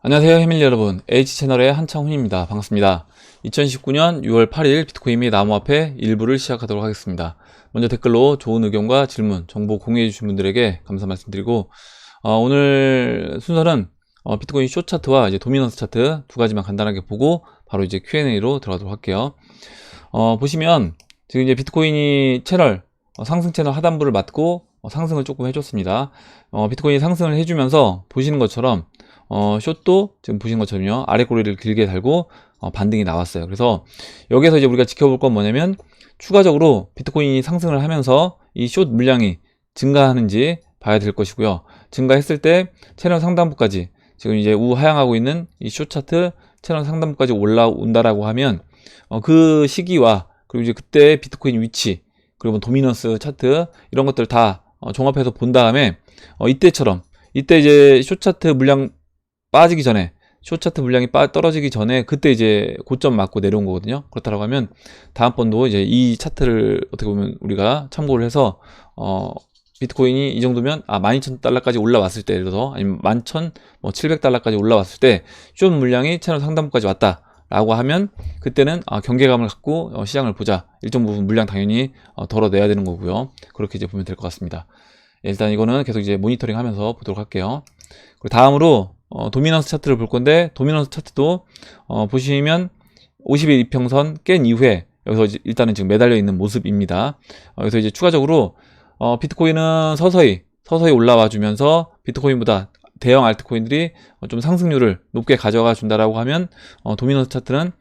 안녕하세요 해밀리 여러분, H채널의 한창훈입니다. 반갑습니다. 2019년 6월 8일 비트코인 및 암호화폐 일부를 시작하도록 하겠습니다. 먼저 댓글로 좋은 의견과 질문, 정보 공유해 주신 분들에게 감사 말씀드리고, 오늘 순서는 비트코인 숏 차트와 이제 도미넌스 차트 두 가지만 간단하게 보고 바로 이제 Q&A로 들어가도록 할게요. 보시면 지금 이제 비트코인이 채널 상승 채널 하단부를 맞고 상승을 조금 해줬습니다. 비트코인이 상승을 해주면서 보시는 것처럼 숏도 지금 보시는 것처럼요, 아래 꼬리를 길게 달고 반등이 나왔어요. 그래서 여기서 이제 우리가 지켜볼 건 뭐냐면, 추가적으로 비트코인이 상승을 하면서 이 숏 물량이 증가하는지 봐야 될 것이고요. 증가했을 때 채널 상단부까지, 지금 이제 우하향하고 있는 이 숏 차트 채널 상단부까지 올라온다라고 하면 그 시기와 그리고 이제 그때 비트코인 위치, 그리고 도미넌스 차트 이런 것들 다 종합해서 본 다음에 이때처럼, 이때 이제 숏 차트 물량 빠지기 전에, 숏차트 물량이 떨어지기 전에 그때 이제 고점 맞고 내려온 거거든요. 그렇다고 하면 다음번도 이제 이 차트를 어떻게 보면 우리가 참고를 해서 비트코인이 이 정도면 12,000달러까지 올라왔을 때, 예를 들어서 아니면 11,700달러까지 올라왔을 때 숏 물량이 채널 상단부까지 왔다 라고 하면, 그때는 경계감을 갖고 시장을 보자. 일정 부분 물량 당연히 덜어내야 되는 거고요. 그렇게 이제 보면 될 것 같습니다. 일단 이거는 계속 이제 모니터링 하면서 보도록 할게요. 그리고 다음으로 도미넌스 차트를 볼 건데, 도미넌스 차트도 보시면 50일 이평선 깬 이후에 여기서 일단은 지금 매달려 있는 모습입니다. 여기서 이제 추가적으로 비트코인은 서서히 올라와 주면서 비트코인보다 대형 알트코인들이 좀 상승률을 높게 가져가 준다라고 하면, 도미넌스 차트는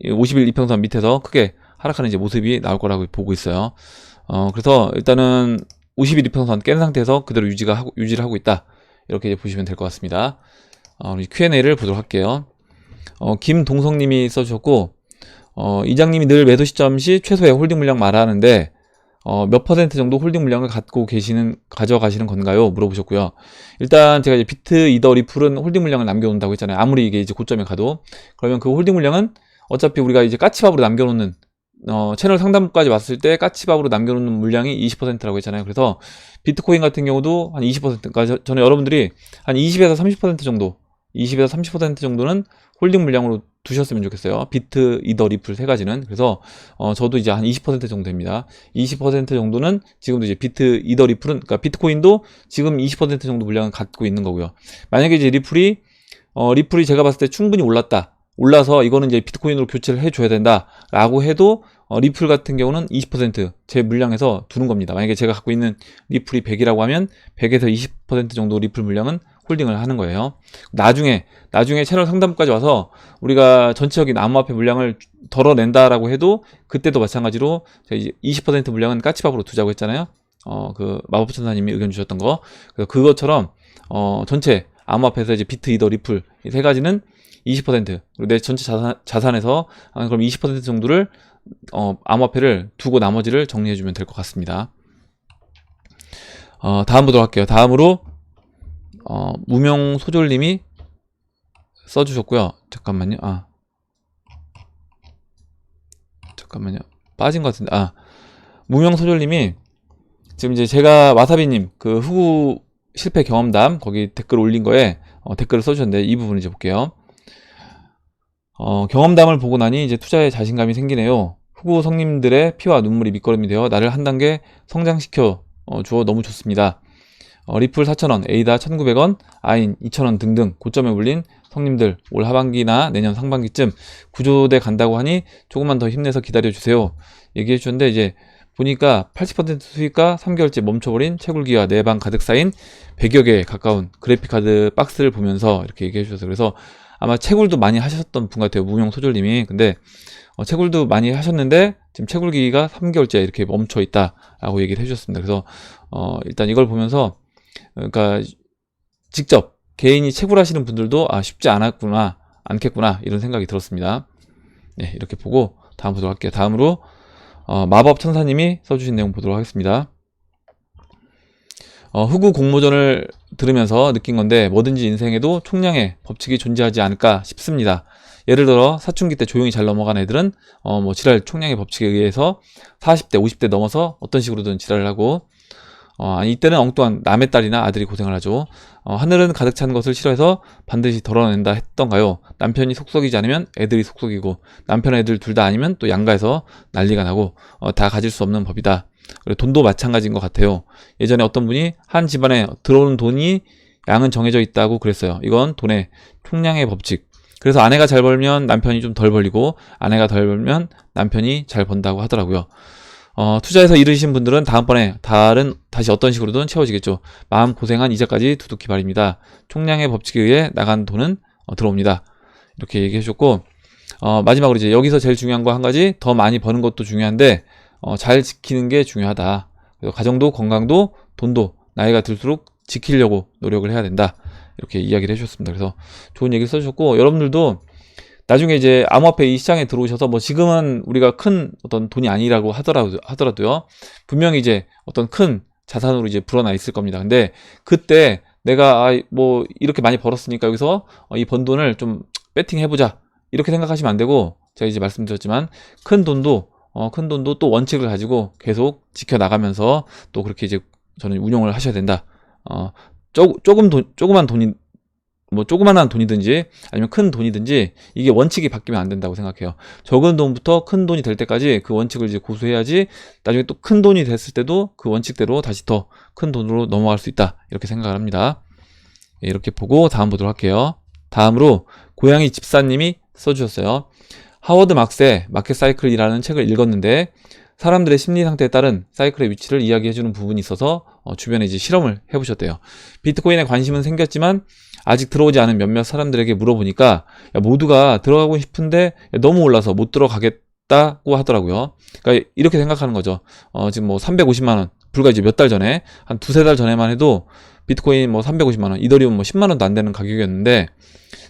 50일 이평선 밑에서 크게 하락하는 이제 모습이 나올 거라고 보고 있어요. 그래서 일단은 50일 이평선 깬 상태에서 그대로 유지를 하고 있다, 이렇게 이제 보시면 될 것 같습니다. 우리 Q&A를 보도록 할게요. 김동성님이 써주셨고, 이장님이 늘 매도 시점 시 최소의 홀딩 물량 말하는데 몇 퍼센트 정도 홀딩 물량을 가져가시는 건가요? 물어보셨고요. 일단 제가 이제 비트 이더 리플은 홀딩 물량을 남겨놓는다고 했잖아요. 아무리 이게 이제 고점에 가도. 그러면 그 홀딩 물량은 어차피 우리가 이제 까치밥으로 남겨놓는, 채널 상단부까지 왔을 때 까치밥으로 남겨놓는 물량이 20%라고 했잖아요. 그래서 비트코인 같은 경우도 한 20%, 그러니까 저는 여러분들이 한 20에서 30% 정도, 20에서 30% 정도는 홀딩 물량으로 두셨으면 좋겠어요. 비트, 이더, 리플 세 가지는. 그래서 저도 이제 한 20% 정도 됩니다. 20% 정도는 지금도 이제 비트, 이더, 리플은, 그러니까 비트코인도 지금 20% 정도 물량을 갖고 있는 거고요. 만약에 이제 리플이 제가 봤을 때 충분히 올라서 이거는 이제 비트코인으로 교체를 해줘야 된다라고 해도 리플 같은 경우는 20% 제 물량에서 두는 겁니다. 만약에 제가 갖고 있는 리플이 100이라고 하면 100에서 20% 정도 리플 물량은 홀딩을 하는 거예요. 나중에 채널 상단부까지 와서 우리가 전체적인 암호화폐 물량을 덜어낸다라고 해도 그때도 마찬가지로 20% 물량은 까치밥으로 두자고 했잖아요. 그 마법천사님이 의견 주셨던 거. 그래서 그것처럼 전체 암호화폐에서 이제 비트, 이더, 리플 이 세 가지는 20%, 그리고 내 전체 자산에서 그럼 20% 정도를 암호화폐를 두고 나머지를 정리해주면 될 것 같습니다. 다음 보도록 할게요. 다음으로 무명소졸님이 써주셨고요. 잠깐만요. 빠진 것 같은데. 무명소졸님이 지금 이제 제가 와사비님 그 흑우 실패 경험담 거기 댓글 올린 거에 댓글을 써주셨는데, 이 부분 이제 볼게요. 경험담을 보고 나니 이제 투자에 자신감이 생기네요. 후구 성님들의 피와 눈물이 밑거름이 되어 나를 한 단계 성장시켜 주어 너무 좋습니다. 리플 4,000원, 에이다 1,900원, 아인 2,000원 등등 고점에 올린 성님들, 올 하반기나 내년 상반기쯤 구조대 간다고 하니 조금만 더 힘내서 기다려주세요. 얘기해 주셨는데, 이제 보니까 80% 수익과 3개월째 멈춰버린 채굴기와 내 방 가득 쌓인 100여 개 가까운 그래픽카드 박스를 보면서 이렇게 얘기해 주셔서, 그래서 아마 채굴도 많이 하셨던 분 같아요, 무명소졸님이. 근데 채굴도 많이 하셨는데 지금 채굴기가 3개월째 이렇게 멈춰 있다 라고 얘기를 해주셨습니다. 그래서 일단 이걸 보면서, 그러니까 직접 개인이 채굴하시는 분들도 쉽지 않겠구나 이런 생각이 들었습니다. 네, 이렇게 보고 다음 보도록 할게요. 다음으로 마법천사님이 써주신 내용 보도록 하겠습니다. 흑우 공모전을 들으면서 느낀 건데, 뭐든지 인생에도 총량의 법칙이 존재하지 않을까 싶습니다. 예를 들어 사춘기 때 조용히 잘 넘어간 애들은 뭐 지랄 총량의 법칙에 의해서 40대 50대 넘어서 어떤 식으로든 지랄을 하고, 아니 이때는 엉뚱한 남의 딸이나 아들이 고생을 하죠. 하늘은 가득 찬 것을 싫어해서 반드시 덜어낸다 했던가요? 남편이 속썩이지 않으면 애들이 속썩이고 남편 애들 둘 다 아니면 또 양가해서 난리가 나고 다 가질 수 없는 법이다. 그리고 돈도 마찬가지인 것 같아요. 예전에 어떤 분이 한 집안에 들어오는 돈이 양은 정해져 있다고 그랬어요. 이건 돈의 총량의 법칙. 그래서 아내가 잘 벌면 남편이 좀 덜 벌리고 아내가 덜 벌면 남편이 잘 번다고 하더라고요. 투자해서 잃으신 분들은 다음번에 다시 어떤 식으로든 채워지겠죠. 마음 고생한 이자까지 두둑히 바랍니다. 총량의 법칙에 의해 나간 돈은 들어옵니다. 이렇게 얘기해 주셨고, 마지막으로 이제 여기서 제일 중요한 거 한 가지, 더 많이 버는 것도 중요한데 잘 지키는 게 중요하다. 그래서 가정도 건강도 돈도 나이가 들수록 지키려고 노력을 해야 된다. 이렇게 이야기를 해주셨습니다. 그래서 좋은 얘기를 써주셨고, 여러분들도 나중에 이제 암호화폐 이 시장에 들어오셔서 뭐 지금은 우리가 큰 어떤 돈이 아니라고 하더라도요. 분명히 이제 어떤 큰 자산으로 이제 불어나 있을 겁니다. 근데 그때 내가 뭐 이렇게 많이 벌었으니까 여기서 이 번 돈을 좀 배팅 해보자. 이렇게 생각하시면 안 되고, 제가 이제 말씀드렸지만 큰 돈도 또 원칙을 가지고 계속 지켜나가면서 또 그렇게 이제 저는 운용을 하셔야 된다. 조그만 돈이 뭐 조그만한 돈이든지 아니면 큰 돈이든지 이게 원칙이 바뀌면 안 된다고 생각해요. 적은 돈부터 큰 돈이 될 때까지 그 원칙을 이제 고수해야지 나중에 또 큰 돈이 됐을 때도 그 원칙대로 다시 더 큰 돈으로 넘어갈 수 있다. 이렇게 생각을 합니다. 이렇게 보고 다음 보도록 할게요. 다음으로 고양이 집사님이 써주셨어요. 하워드 막스의 마켓 사이클이라는 책을 읽었는데 사람들의 심리 상태에 따른 사이클의 위치를 이야기해주는 부분이 있어서 주변에 이제 실험을 해보셨대요. 비트코인에 관심은 생겼지만 아직 들어오지 않은 몇몇 사람들에게 물어보니까 모두가 들어가고 싶은데 너무 올라서 못 들어가겠다고 하더라고요. 그러니까 이렇게 생각하는 거죠. 지금 뭐 350만원, 불과 이제 몇 달 전에, 한 두세 달 전에만 해도 비트코인 뭐 350만원, 이더리움 뭐 10만원도 안 되는 가격이었는데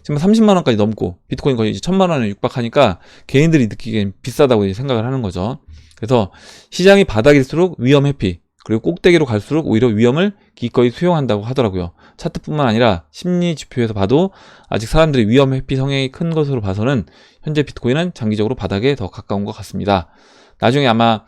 지금 30만원까지 넘고 비트코인 거의 이제 1000만원에 육박하니까 개인들이 느끼기엔 비싸다고 이제 생각을 하는 거죠. 그래서 시장이 바닥일수록 위험 회피, 그리고 꼭대기로 갈수록 오히려 위험을 기꺼이 수용한다고 하더라고요. 차트뿐만 아니라 심리 지표에서 봐도 아직 사람들이 위험 회피 성향이 큰 것으로 봐서는 현재 비트코인은 장기적으로 바닥에 더 가까운 것 같습니다. 나중에 아마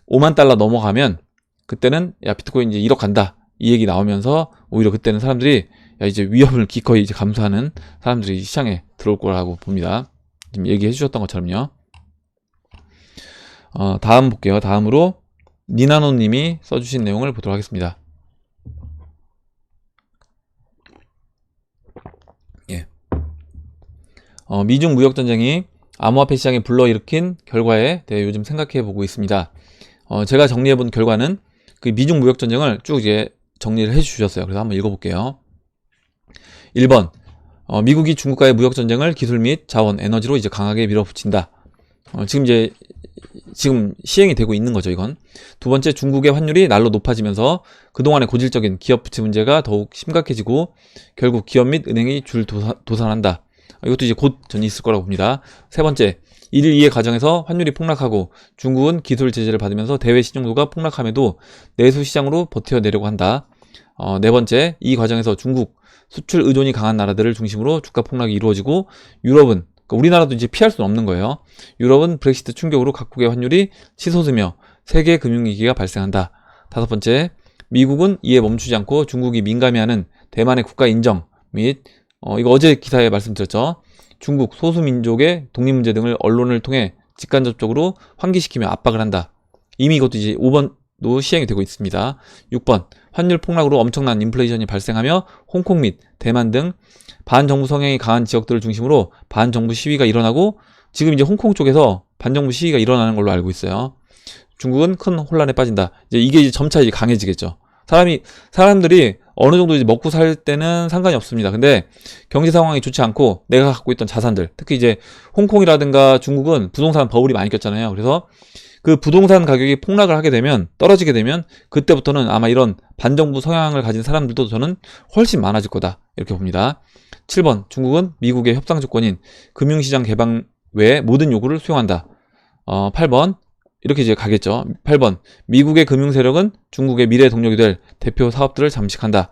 5만 달러 넘어가면 그때는 야 비트코인 이제 1억 간다 이 얘기 나오면서 오히려 그때는 사람들이 야 이제 위험을 기꺼이 이제 감수하는 사람들이 시장에 들어올 거라고 봅니다. 지금 얘기해 주셨던 것처럼요. 다음 볼게요. 다음으로 니나노 님이 써주신 내용을 보도록 하겠습니다. 예. 미중 무역전쟁이 암호화폐 시장에 불러일으킨 결과에 대해 요즘 생각해 보고 있습니다. 제가 정리해 본 결과는 그 미중 무역전쟁을 쭉 이제 정리를 해 주셨어요. 그래서 한번 읽어볼게요. 1번, 미국이 중국과의 무역전쟁을 기술 및 자원, 에너지로 이제 강하게 밀어붙인다. 지금 시행이 되고 있는 거죠, 이건. 두 번째, 중국의 환율이 날로 높아지면서 그동안의 고질적인 기업 부채 문제가 더욱 심각해지고 결국 기업 및 은행이 도산한다. 이것도 이제 곧 전 있을 거라고 봅니다. 세 번째, 1일 2의 과정에서 환율이 폭락하고 중국은 기술 제재를 받으면서 대외 신용도가 폭락함에도 내수 시장으로 버텨내려고 한다. 네 번째, 이 과정에서 중국 수출 의존이 강한 나라들을 중심으로 주가 폭락이 이루어지고 유럽은 우리나라도 이제 피할 수는 없는 거예요. 유럽은 브렉시트 충격으로 각국의 환율이 치솟으며 세계 금융위기가 발생한다. 다섯 번째, 미국은 이에 멈추지 않고 중국이 민감해하는 대만의 국가 인정 및 이거 어제 기사에 말씀드렸죠. 중국 소수민족의 독립문제 등을 언론을 통해 직간접적으로 환기시키며 압박을 한다. 이미 이것도 이제 5번도 시행이 되고 있습니다. 6번, 환율 폭락으로 엄청난 인플레이션이 발생하며 홍콩 및 대만 등 반정부 성향이 강한 지역들을 중심으로 반정부 시위가 일어나고 지금 이제 홍콩 쪽에서 반정부 시위가 일어나는 걸로 알고 있어요. 중국은 큰 혼란에 빠진다. 이게 이제 점차 이제 강해지겠죠. 사람들이 어느 정도 이제 먹고 살 때는 상관이 없습니다. 근데 경제 상황이 좋지 않고 내가 갖고 있던 자산들, 특히 이제 홍콩이라든가 중국은 부동산 버블이 많이 꼈잖아요. 그래서 그 부동산 가격이 폭락을 하게 되면, 떨어지게 되면 그때부터는 아마 이런 반정부 성향을 가진 사람들도 저는 훨씬 많아질 거다 이렇게 봅니다. 7번, 중국은 미국의 협상 조건인 금융시장 개방 외에 모든 요구를 수용한다. 8번, 이렇게 이제 가겠죠. 8번, 미국의 금융 세력은 중국의 미래 동력이 될 대표 사업들을 잠식한다.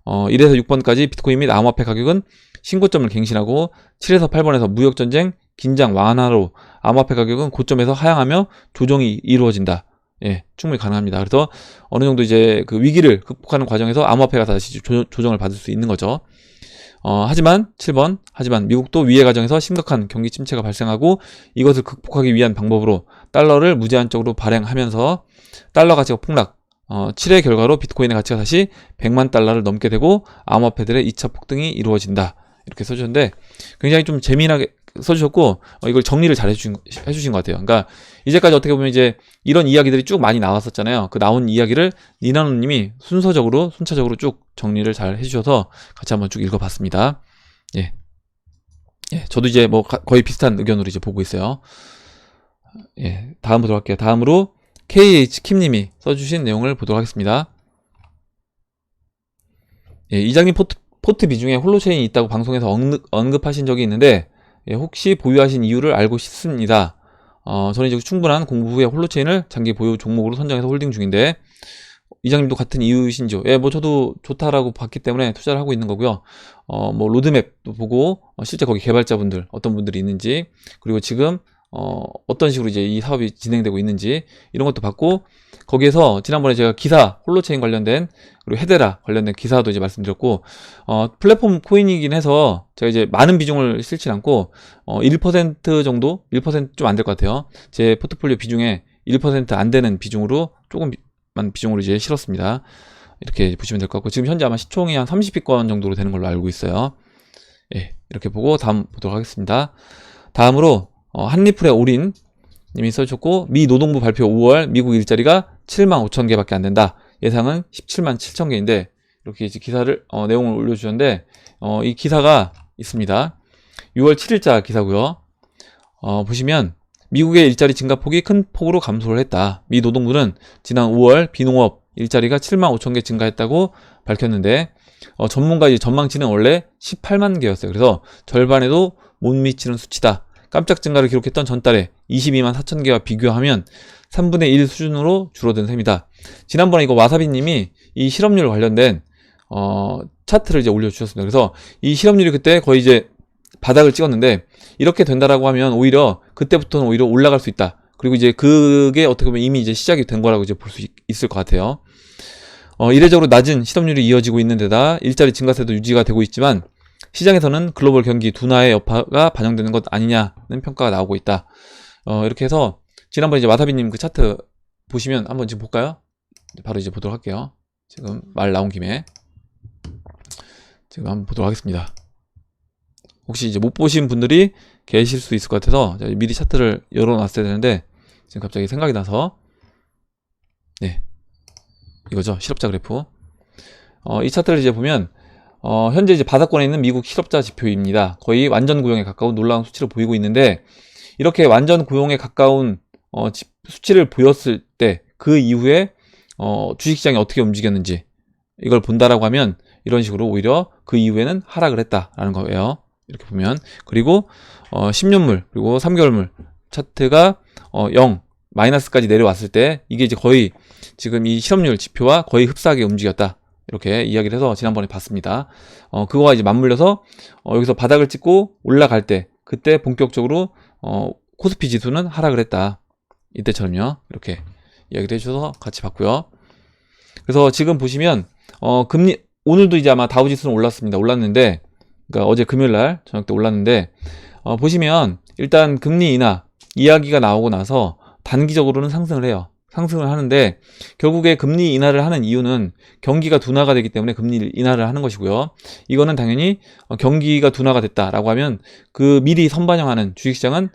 1에서 6번까지 비트코인 및 암호화폐 가격은 신고점을 갱신하고 7에서 8번에서 무역전쟁 긴장 완화로 암호화폐 가격은 고점에서 하향하며 조정이 이루어진다. 예, 충분히 가능합니다. 그래서 어느 정도 이제 그 위기를 극복하는 과정에서 암호화폐가 다시 조정을 받을 수 있는 거죠. 하지만 7번, 하지만 미국도 위해 과정에서 심각한 경기 침체가 발생하고 이것을 극복하기 위한 방법으로 달러를 무제한적으로 발행하면서 달러 가치가 폭락, 7의 결과로 비트코인의 가치가 다시 100만 달러를 넘게 되고 암호화폐들의 2차 폭등이 이루어진다. 이렇게 써주셨는데 굉장히 좀 재미나게 써주셨고 이걸 정리를 잘 해주신 것 같아요. 그러니까 이제까지 어떻게 보면 이제 이런 이야기들이 쭉 많이 나왔었잖아요. 그 나온 이야기를 니나노님이 순차적으로 쭉 정리를 잘 해주셔서 같이 한번 쭉 읽어봤습니다. 예, 예, 저도 이제 뭐 거의 비슷한 의견으로 이제 보고 있어요. 예, 다음 보도록 할게요. 다음으로 KH킴님이 써주신 내용을 보도록 하겠습니다. 예, 이장님 포트 비중에 홀로체인이 있다고 방송에서 언급하신 적이 있는데 예, 혹시 보유하신 이유를 알고 싶습니다. 저는 이제 충분한 공부 후에 홀로체인을 장기 보유 종목으로 선정해서 홀딩 중인데 이장님도 같은 이유이신지요? 예, 뭐 저도 좋다라고 봤기 때문에 투자를 하고 있는 거고요. 뭐 로드맵도 보고 실제 거기 개발자분들 어떤 분들이 있는지 그리고 지금 어떤 식으로 이제 이 사업이 진행되고 있는지 이런 것도 봤고 거기에서 지난번에 제가 기사 홀로체인 관련된 그리고 헤데라 관련된 기사도 이제 말씀드렸고 플랫폼 코인이긴 해서 제가 이제 많은 비중을 실지 않고 1% 정도 1% 좀 안 될 것 같아요. 제 포트폴리오 비중에 1% 안 되는 비중으로 조금만 비중으로 이제 실었습니다. 이렇게 보시면 될 것 같고 지금 현재 아마 시총이 한 30위권 정도로 되는 걸로 알고 있어요. 예, 이렇게 보고 다음 보도록 하겠습니다. 다음으로 한리플의 올인 님이 써주셨고 미 노동부 발표 5월 미국 일자리가 7만 5천 개밖에 안 된다. 예상은 17만 7천 개인데 이렇게 이제 기사를 내용을 올려주셨는데 이 기사가 있습니다. 6월 7일자 기사고요. 보시면 미국의 일자리 증가폭이 큰 폭으로 감소를 했다. 미 노동부는 지난 5월 비농업 일자리가 7만 5천 개 증가했다고 밝혔는데 전문가의 전망치는 원래 18만 개였어요. 그래서 절반에도 못 미치는 수치다. 깜짝 증가를 기록했던 전달에 22만 4천 개와 비교하면 3분의 1 수준으로 줄어든 셈이다. 지난번에 이거 와사비님이 이 실업률 관련된 차트를 이제 올려주셨습니다. 그래서 이 실업률이 그때 거의 이제 바닥을 찍었는데 이렇게 된다라고 하면 오히려 그때부터는 오히려 올라갈 수 있다. 그리고 이제 그게 어떻게 보면 이미 이제 시작이 된 거라고 이제 볼 수 있을 것 같아요. 이례적으로 낮은 실업률이 이어지고 있는 데다 일자리 증가세도 유지가 되고 있지만 시장에서는 글로벌 경기 둔화의 여파가 반영되는 것 아니냐는 평가가 나오고 있다. 이렇게 해서 지난번에 이제 와사비님 그 차트 보시면 한번 지금 볼까요? 바로 이제 보도록 할게요. 지금 말 나온 김에 지금 한번 보도록 하겠습니다. 혹시 이제 못 보신 분들이 계실 수 있을 것 같아서 미리 차트를 열어놨어야 되는데 지금 갑자기 생각이 나서 네 이거죠. 실업자 그래프. 이 차트를 이제 보면 현재 이제 바닥권에 있는 미국 실업자 지표입니다. 거의 완전 고용에 가까운 놀라운 수치를 보이고 있는데 이렇게 완전 고용에 가까운 수치를 보였을 때 그 이후에 주식시장이 어떻게 움직였는지 이걸 본다라고 하면 이런 식으로 오히려 그 이후에는 하락을 했다라는 거예요. 이렇게 보면 그리고 10년물 그리고 3개월물 차트가 0 마이너스까지 내려왔을 때 이게 이제 거의 지금 이 실업률 지표와 거의 흡사하게 움직였다. 이렇게 이야기를 해서 지난번에 봤습니다. 그거와 이제 맞물려서 여기서 바닥을 찍고 올라갈 때 그때 본격적으로 코스피 지수는 하락을 했다. 이때처럼요. 이렇게 이야기를 해주셔서 같이 봤고요. 그래서 지금 보시면 금리 오늘도 이제 아마 다우지수는 올랐는데 그러니까 어제 금요일날 저녁 때 올랐는데 보시면 일단 금리 인하 이야기가 나오고 나서 단기적으로는 상승을 해요. 상승을 하는데 결국에 금리 인하를 하는 이유는 경기가 둔화가 되기 때문에 금리 인하를 하는 것이고요. 이거는 당연히 경기가 둔화가 됐다라고 하면 그 미리 선반영하는 주식시장은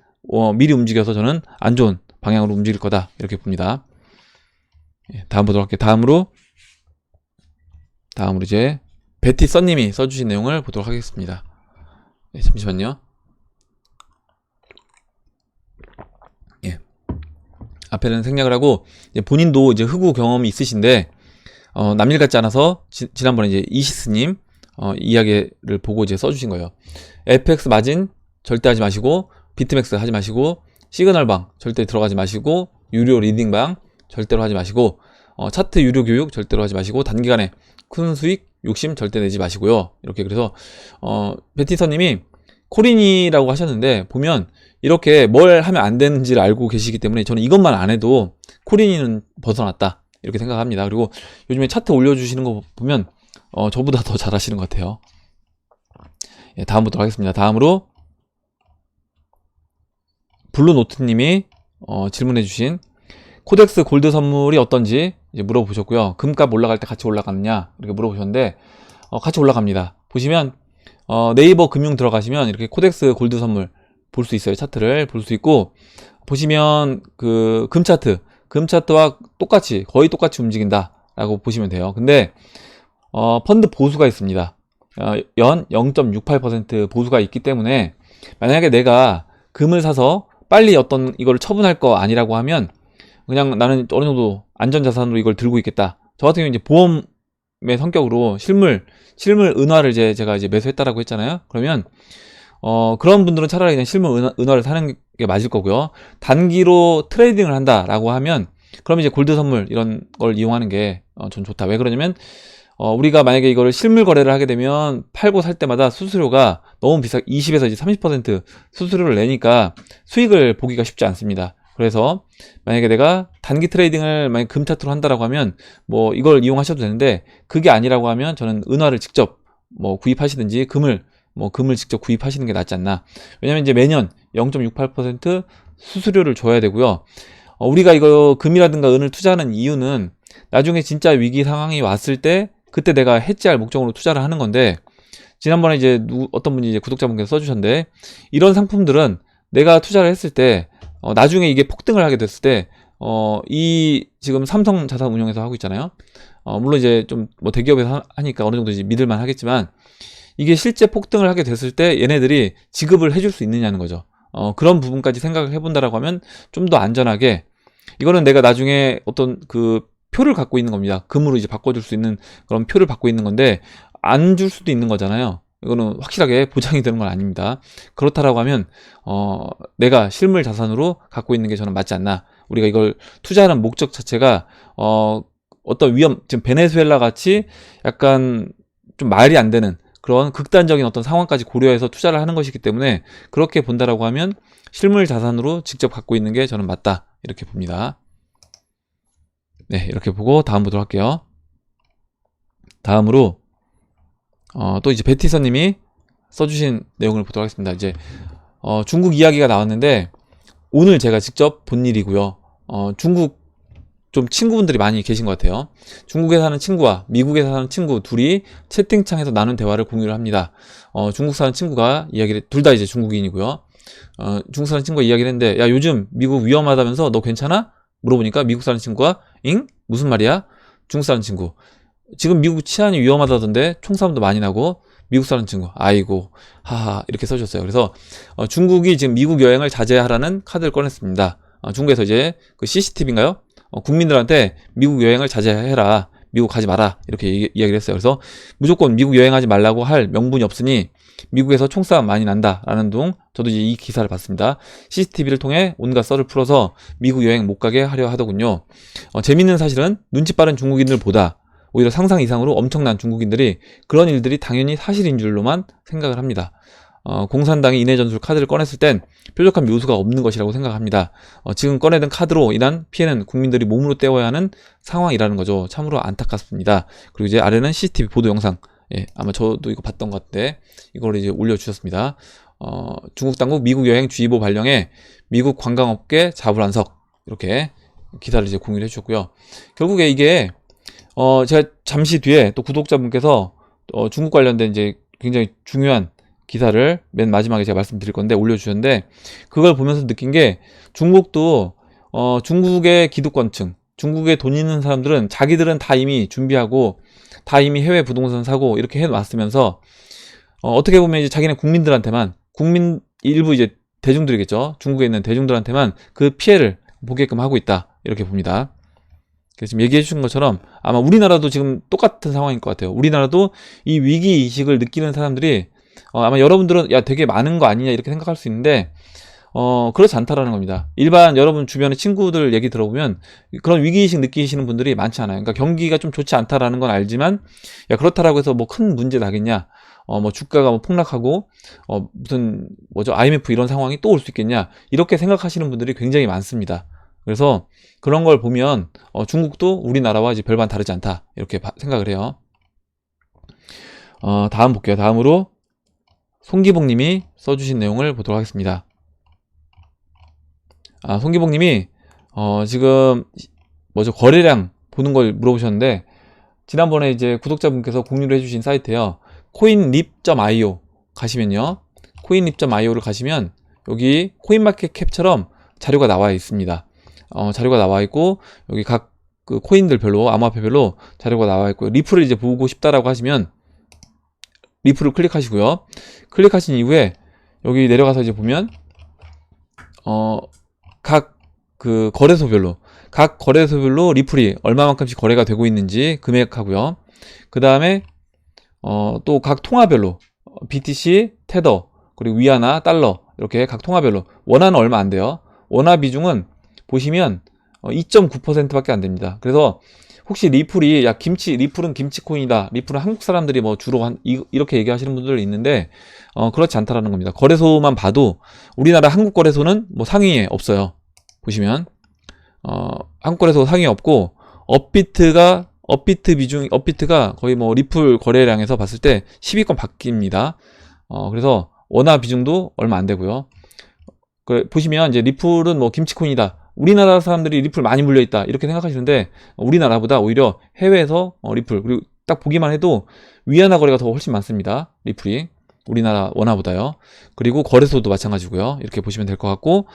미리 움직여서 저는 안 좋은 방향으로 움직일 거다 이렇게 봅니다. 다음 보도록 할게요. 다음으로 이제 베티 써님이 써주신 내용을 보도록 하겠습니다. 네, 잠시만요. 예. 앞에는 생략을 하고 본인도 이제 흑우 경험이 있으신데 남일 같지 않아서 지난번에 이제 이시스님 이야기를 보고 이제 써주신 거예요. FX 마진 절대 하지 마시고 비트맥스 하지 마시고 시그널방 절대 들어가지 마시고 유료 리딩방 절대로 하지 마시고 차트 유료 교육 절대로 하지 마시고 단기간에 큰 수익 욕심 절대 내지 마시고요. 이렇게 그래서 베티서님이 코린이라고 하셨는데, 보면 이렇게 뭘 하면 안 되는지를 알고 계시기 때문에 저는 이것만 안 해도 코린이는 벗어났다 이렇게 생각합니다. 그리고 요즘에 차트 올려주시는 거 보면 저보다 더 잘하시는 것 같아요. 예, 다음 보도록 하겠습니다. 다음으로 블루노트님이 질문해주신 코덱스 골드 선물이 어떤지 이제 물어보셨고요. 금값 올라갈 때 같이 올라가느냐 이렇게 물어보셨는데, 같이 올라갑니다. 보시면 네이버 금융 들어가시면 이렇게 코덱스 골드 선물 볼 수 있어요. 차트를 볼 수 있고, 보시면 그 금차트와 똑같이 거의 똑같이 움직인다 라고 보시면 돼요. 근데 펀드 보수가 있습니다. 연 0.68% 보수가 있기 때문에, 만약에 내가 금을 사서 빨리 어떤 이걸 처분할 거 아니라고 하면 그냥 나는 어느 정도 안전자산으로 이걸 들고 있겠다. 저 같은 경우 이제 보험의 성격으로 실물 은화를 제가 이제 매수했다라고 했잖아요. 그러면 그런 분들은 차라리 그냥 실물 은화를 사는 게 맞을 거고요. 단기로 트레이딩을 한다라고 하면 그럼 이제 골드 선물 이런 걸 이용하는 게 전 좋다. 왜 그러냐면 우리가 만약에 이거를 실물 거래를 하게 되면 팔고 살 때마다 수수료가 너무 비싸, 20에서 이제 30% 수수료를 내니까 수익을 보기가 쉽지 않습니다. 그래서 만약에 내가 단기 트레이딩을 만약 금차트로 한다라고 하면 뭐 이걸 이용하셔도 되는데, 그게 아니라고 하면 저는 은화를 직접 뭐 구입하시든지 금을 직접 구입하시는 게 낫지 않나. 왜냐면 이제 매년 0.68% 수수료를 줘야 되고요. 우리가 이거 금이라든가 은을 투자하는 이유는 나중에 진짜 위기 상황이 왔을 때 그때 내가 해지할 목적으로 투자를 하는 건데, 지난번에 이제 어떤 분이 이제 구독자분께서 써주셨는데, 이런 상품들은 내가 투자를 했을 때 나중에 이게 폭등을 하게 됐을 때 이 지금 삼성자산운용에서 하고 있잖아요. 물론 이제 좀 뭐 대기업에서 하니까 어느 정도 이제 믿을만 하겠지만, 이게 실제 폭등을 하게 됐을 때 얘네들이 지급을 해줄 수 있느냐는 거죠. 그런 부분까지 생각을 해본다라고 하면 좀 더 안전하게, 이거는 내가 나중에 어떤 그 표를 갖고 있는 겁니다. 금으로 이제 바꿔줄 수 있는 그런 표를 갖고 있는 건데, 안 줄 수도 있는 거잖아요. 이거는 확실하게 보장이 되는 건 아닙니다. 그렇다라고 하면 내가 실물 자산으로 갖고 있는 게 저는 맞지 않나. 우리가 이걸 투자하는 목적 자체가 어떤 위험, 지금 베네수엘라 같이 약간 좀 말이 안 되는 그런 극단적인 어떤 상황까지 고려해서 투자를 하는 것이기 때문에, 그렇게 본다라고 하면 실물 자산으로 직접 갖고 있는 게 저는 맞다 이렇게 봅니다. 네, 이렇게 보고 다음 보도록 할게요. 다음으로 또 이제 베티서님이 써주신 내용을 보도록 하겠습니다. 이제 중국 이야기가 나왔는데, 오늘 제가 직접 본 일이고요. 중국 좀 친구분들이 많이 계신 것 같아요. 중국에 사는 친구와 미국에 사는 친구 둘이 채팅창에서 나눈 대화를 공유를 합니다. 중국 사는 친구가 이야기를, 둘 다 이제 중국인이고요. 중국 사는 친구가 이야기를 했는데, 야, 요즘 미국 위험하다면서 너 괜찮아? 물어보니까 미국 사는 친구가 잉? 무슨 말이야? 중국 사는 친구, 지금 미국 치안이 위험하다던데 총싸움도 많이 나고. 미국 사는 친구, 아이고 하하 이렇게 써주셨어요. 그래서 중국이 지금 미국 여행을 자제하라는 카드를 꺼냈습니다. 중국에서 이제 그 CCTV인가요? 국민들한테 미국 여행을 자제해라, 미국 가지 마라 이렇게 이야기를 했어요. 그래서 무조건 미국 여행하지 말라고 할 명분이 없으니 미국에서 총싸움 많이 난다라는 둥, 저도 이제 이 기사를 봤습니다. CCTV를 통해 온갖 썰을 풀어서 미국 여행 못 가게 하려 하더군요. 재밌는 사실은 눈치 빠른 중국인들보다 오히려 상상 이상으로 엄청난 중국인들이 그런 일들이 당연히 사실인 줄로만 생각을 합니다. 공산당이 인해 전술 카드를 꺼냈을 땐 뾰족한 묘수가 없는 것이라고 생각합니다. 지금 꺼내든 카드로 인한 피해는 국민들이 몸으로 때워야 하는 상황이라는 거죠. 참으로 안타깝습니다. 그리고 이제 아래는 CCTV 보도 영상, 예, 아마 저도 이거 봤던 것 같은데 이걸 이제 올려주셨습니다. 중국 당국 미국 여행 주의보 발령에 미국 관광업계 자불안석, 이렇게 기사를 이제 공유를 해주셨고요. 결국에 이게 제가 잠시 뒤에 또 구독자분께서 중국 관련된 이제 굉장히 중요한 기사를 맨 마지막에 제가 말씀드릴 건데 올려주셨는데, 그걸 보면서 느낀 게, 중국도 중국의 기득권층, 중국에 돈 있는 사람들은 자기들은 다 이미 준비하고 다 이미 해외 부동산 사고 이렇게 해놨으면서 어떻게 보면 이제 자기네 국민들한테만, 국민 일부 이제 대중들이겠죠, 중국에 있는 대중들한테만 그 피해를 보게끔 하고 있다 이렇게 봅니다. 그래서 지금 얘기해 주신 것처럼 아마 우리나라도 지금 똑같은 상황인 것 같아요. 우리나라도 이 위기 의식을 느끼는 사람들이 아마 여러분들은 야 되게 많은 거 아니냐 이렇게 생각할 수 있는데 그렇지 않다라는 겁니다. 일반 여러분 주변의 친구들 얘기 들어보면 그런 위기의식 느끼시는 분들이 많지 않아요. 그러니까 경기가 좀 좋지 않다라는 건 알지만, 야 그렇다라고 해서 뭐 큰 문제 나겠냐, 뭐 주가가 뭐 폭락하고 무슨 뭐죠 IMF 이런 상황이 또 올 수 있겠냐 이렇게 생각하시는 분들이 굉장히 많습니다. 그래서 그런 걸 보면 중국도 우리나라와 이제 별반 다르지 않다 이렇게 생각을 해요. 다음 볼게요. 다음으로 송기봉님이 써주신 내용을 보도록 하겠습니다. 송기봉님이 지금 뭐죠 거래량 보는 걸 물어보셨는데 지난번에 이제 구독자분께서 공유를 해주신 사이트에요. coinlib.io 가시면요. coinlib.io를 가시면 여기 코인마켓캡처럼 자료가 나와 있습니다. 자료가 나와 있고 여기 각 그 코인들별로 암호화폐별로 자료가 나와 있고 리플을 이제 보고 싶다라고 하시면 리플을 클릭하시고요. 클릭하신 이후에 여기 내려가서 이제 보면 각 그 거래소별로 리플이 얼마만큼씩 거래가 되고 있는지 금액하고요. 그 다음에 또 각 통화별로 BTC, 테더, 그리고 위안화, 달러 이렇게 각 통화별로 원화는 얼마 안 돼요. 원화 비중은 보시면 2.9%밖에 안 됩니다. 그래서 혹시 리플이 리플은 김치코인이다. 리플은 한국 사람들이 뭐 주로 이렇게 얘기하시는 분들 있는데 그렇지 않다라는 겁니다. 거래소만 봐도 우리나라 한국 거래소는 뭐 상위에 없어요. 보시면 한국 거래소 상위에 없고 업비트가 거의 뭐 리플 거래량에서 봤을 때 10위권 바뀝니다. 그래서 원화 비중도 얼마 안 되고요. 보시면 이제 리플은 뭐 김치코인이다. 우리나라 사람들이 리플 많이 물려있다 이렇게 생각하시는데 우리나라보다 오히려 해외에서 리플 그리고 딱 보기만 해도 위안화 거래가 더 훨씬 많습니다. 리플이 우리나라 원화보다요. 그리고 거래소도 마찬가지고요. 이렇게 보시면 될 것 같고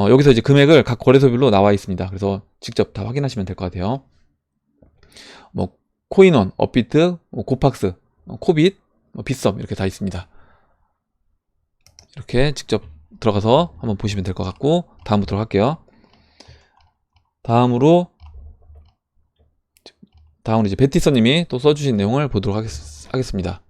여기서 이제 금액을 각 거래소별로 나와 있습니다. 그래서 직접 다 확인하시면 될 것 같아요. 뭐 코인원, 업비트, 고팍스, 코빗, 빗썸 이렇게 다 있습니다. 이렇게 직접 들어가서 한번 보시면 될 것 같고 다음 보도록 할게요. 다음으로 이제 베티서님이 또 써주신 내용을 보도록 하겠습니다.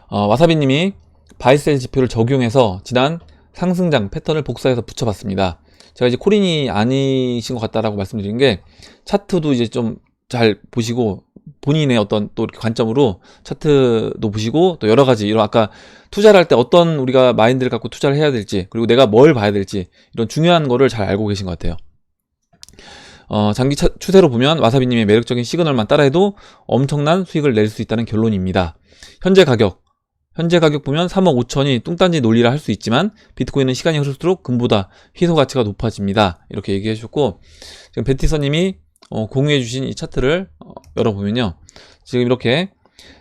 와사비님이 바이셀 지표를 적용해서 지난 상승장 패턴을 복사해서 붙여봤습니다. 제가 이제 코린이 아니신 것 같다라고 말씀드린 게 차트도 이제 좀 잘 보시고 본인의 어떤 또 이렇게 관점으로 차트도 보시고 또 여러 가지 이런 아까 투자를 할 때 어떤 우리가 마인드를 갖고 투자를 해야 될지 그리고 내가 뭘 봐야 될지 이런 중요한 거를 잘 알고 계신 것 같아요. 장기 추세로 보면 와사비님의 매력적인 시그널만 따라해도 엄청난 수익을 낼 수 있다는 결론입니다. 현재 가격 보면 3억 5천이 뚱딴지 논리라 할 수 있지만 비트코인은 시간이 흐를수록 금보다 희소 가치가 높아집니다. 이렇게 얘기해 주셨고 지금 베티서님이 공유해 주신 이 차트를 열어보면요. 지금 이렇게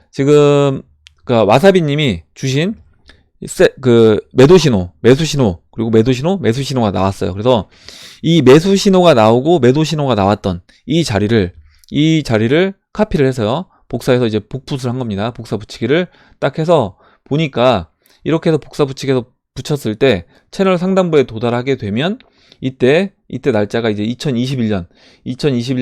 지금 그러니까 와사비님이 주신 그 매수 신호가 나왔어요. 그래서 이 매수 신호가 나오고 매도 신호가 나왔던 이 자리를 카피를 해서요. 복사해서 이제 복붙을 한 겁니다. 복사 붙이기를 딱 해서 보니까 이렇게 해서 복사 붙이기해서 붙였을 때 채널 상단부에 도달하게 되면 이때 날짜가 이제 2021년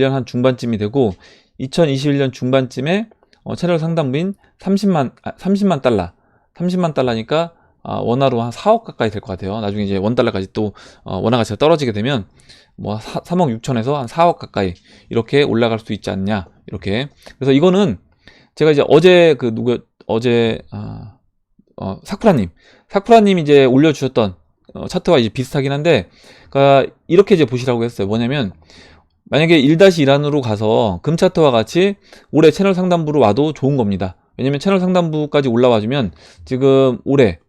한 중반쯤이 되고 2021년 중반쯤에 채널 상단부인 30만 달러니까 원화로 한 4억 가까이 될 것 같아요. 나중에 이제 원달러까지 또 원화 가치가 떨어지게 되면 뭐 3억 6천에서 한 4억 가까이 이렇게 올라갈 수 있지 않냐 이렇게. 그래서 이거는 제가 이제 사쿠라님 이제 올려주셨던 차트와 이제 비슷하긴 한데, 그러니까 이렇게 이제 보시라고 했어요. 뭐냐면 만약에 1-1안으로 가서 금 차트와 같이 올해 채널 상단부로 와도 좋은 겁니다. 왜냐면 채널 상단부까지 올라와주면 지금 올해